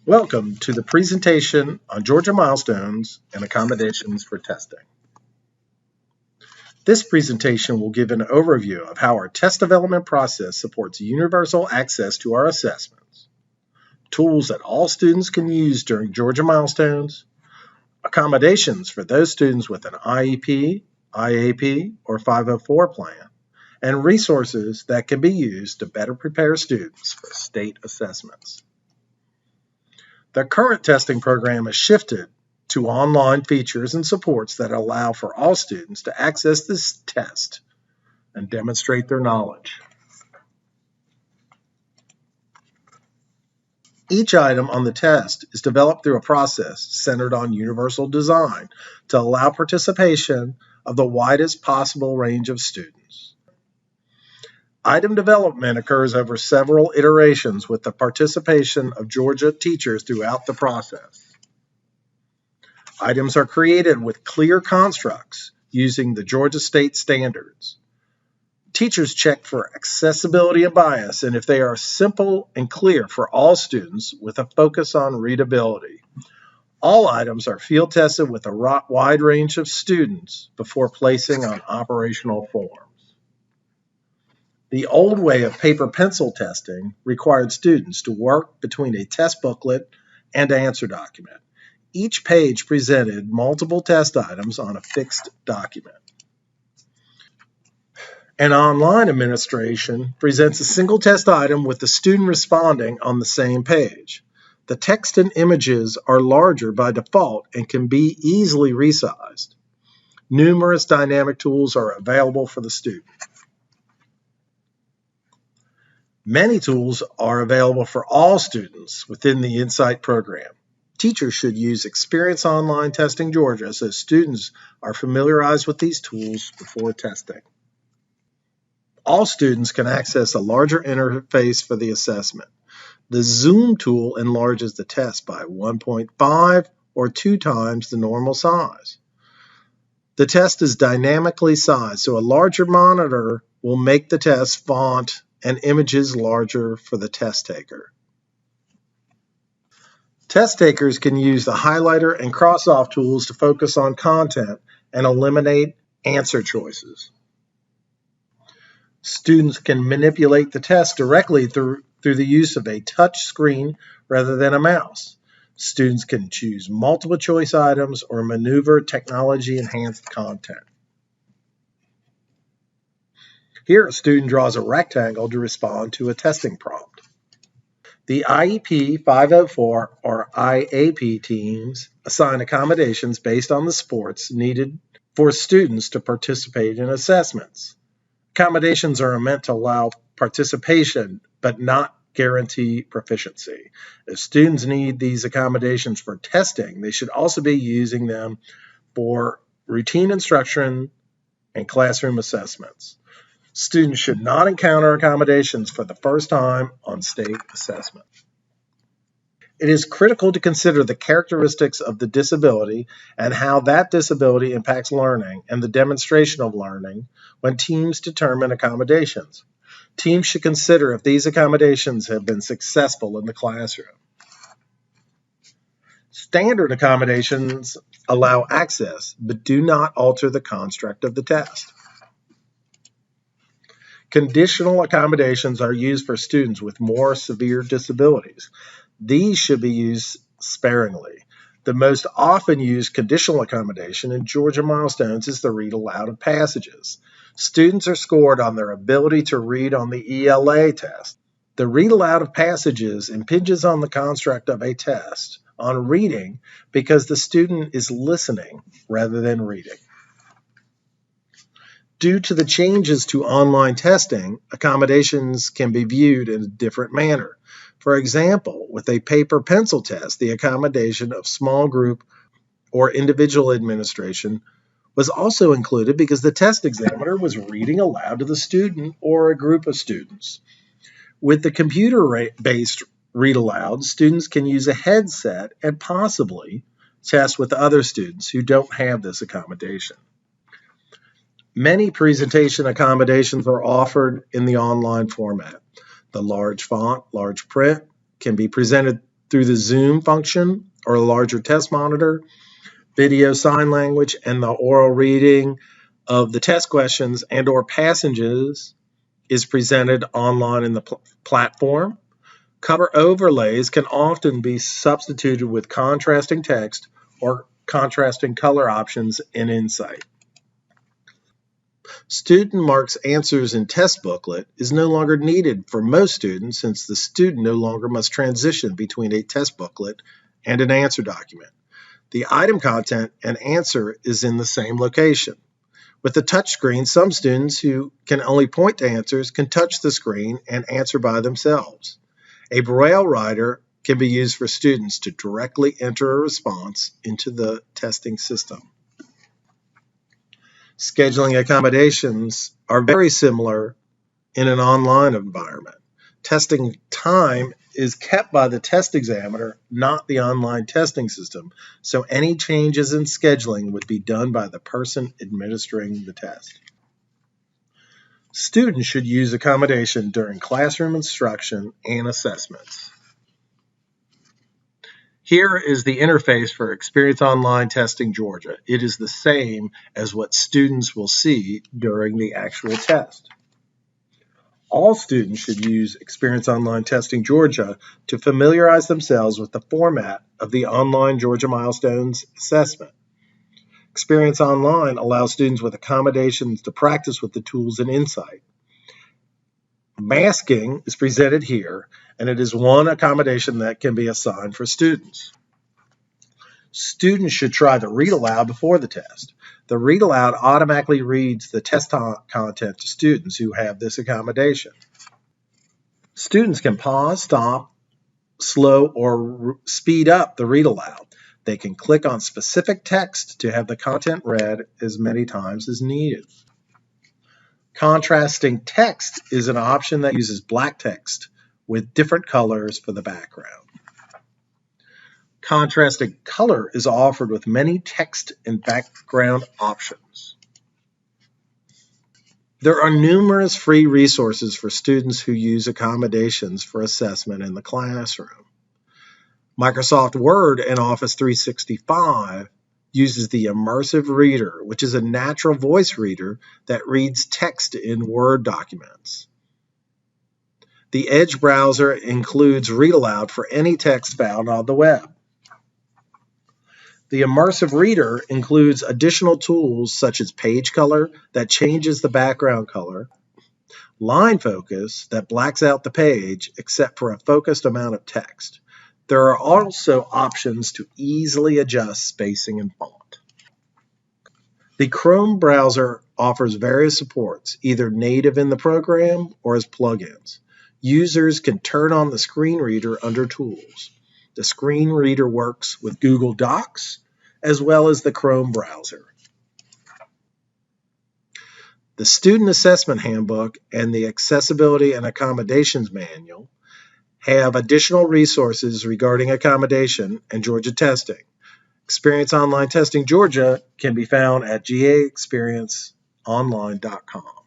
Welcome to the presentation on Georgia Milestones and Accommodations for Testing. This presentation will give an overview of how our test development process supports universal access to our assessments, tools that all students can use during Georgia Milestones, accommodations for those students with an IEP, IAP, or 504 plan, and resources that can be used to better prepare students for state assessments. The current testing program has shifted to online features and supports that allow for all students to access this test and demonstrate their knowledge. Each item on the test is developed through a process centered on universal design to allow participation of the widest possible range of students. Item development occurs over several iterations with the participation of Georgia teachers throughout the process. Items are created with clear constructs using the Georgia state standards. Teachers check for accessibility and bias and if they are simple and clear for all students with a focus on readability. All items are field tested with a wide range of students before placing on operational forms. The old way of paper-pencil testing required students to work between a test booklet and answer document. Each page presented multiple test items on a fixed document. An online administration presents a single test item with the student responding on the same page. The text and images are larger by default and can be easily resized. Numerous dynamic tools are available for the student. Many tools are available for all students within the Insight program. Teachers should use Experience Online Testing Georgia so students are familiarized with these tools before testing. All students can access a larger interface for the assessment. The Zoom tool enlarges the test by 1.5 or 2 times the normal size. The test is dynamically sized, so a larger monitor will make the test font and images larger for the test taker. Test takers can use the highlighter and cross-off tools to focus on content and eliminate answer choices. Students can manipulate the test directly through the use of a touch screen rather than a mouse. Students can choose multiple choice items or maneuver technology-enhanced content. Here, a student draws a rectangle to respond to a testing prompt. The IEP, 504, or IAP teams assign accommodations based on the sports needed for students to participate in assessments. Accommodations are meant to allow participation, but not guarantee proficiency. If students need these accommodations for testing, they should also be using them for routine instruction and classroom assessments. Students should not encounter accommodations for the first time on state assessment. It is critical to consider the characteristics of the disability and how that disability impacts learning and the demonstration of learning when teams determine accommodations. Teams should consider if these accommodations have been successful in the classroom. Standard accommodations allow access but do not alter the construct of the test. Conditional accommodations are used for students with more severe disabilities. These should be used sparingly. The most often used conditional accommodation in Georgia Milestones is the read aloud of passages. Students are scored on their ability to read on the ELA test. The read aloud of passages impinges on the construct of a test on reading because the student is listening rather than reading. Due to the changes to online testing, accommodations can be viewed in a different manner. For example, with a paper-pencil test, the accommodation of small group or individual administration was also included because the test examiner was reading aloud to the student or a group of students. With the computer-based read aloud, students can use a headset and possibly test with other students who don't have this accommodation. Many presentation accommodations are offered in the online format. The large font, large print can be presented through the Zoom function or a larger test monitor, video sign language, and the oral reading of the test questions and or passages is presented online in the platform. Cover overlays can often be substituted with contrasting text or contrasting color options in Insight. Student marks answers in test booklet is no longer needed for most students since the student no longer must transition between a test booklet and an answer document. The item content and answer is in the same location. With the touch screen, some students who can only point to answers can touch the screen and answer by themselves. A Braille writer can be used for students to directly enter a response into the testing system. Scheduling accommodations are very similar in an online environment. Testing time is kept by the test examiner, not the online testing system, so any changes in scheduling would be done by the person administering the test. Students should use accommodation during classroom instruction and assessments. Here is the interface for Experience Online Testing Georgia. It is the same as what students will see during the actual test. All students should use Experience Online Testing Georgia to familiarize themselves with the format of the online Georgia Milestones assessment. Experience Online allows students with accommodations to practice with the tools in Insight. Masking is presented here, and it is one accommodation that can be assigned for students. Students should try the read aloud before the test. The read aloud automatically reads the test content to students who have this accommodation. Students can pause, stop, slow, or speed up the read aloud. They can click on specific text to have the content read as many times as needed. Contrasting text is an option that uses black text with different colors for the background. Contrasting color is offered with many text and background options. There are numerous free resources for students who use accommodations for assessment in the classroom. Microsoft Word and Office 365 uses the Immersive Reader, which is a natural voice reader that reads text in Word documents. The Edge browser includes read aloud for any text found on the web. The Immersive Reader includes additional tools such as page color that changes the background color, line focus that blacks out the page except for a focused amount of text. There are also options to easily adjust spacing and font. The Chrome browser offers various supports, either native in the program or as plugins. Users can turn on the screen reader under Tools. The screen reader works with Google Docs as well as the Chrome browser. The Student Assessment Handbook and the Accessibility and Accommodations Manual have additional resources regarding accommodation and Georgia testing. Experience Online Testing Georgia can be found at gaexperienceonline.com.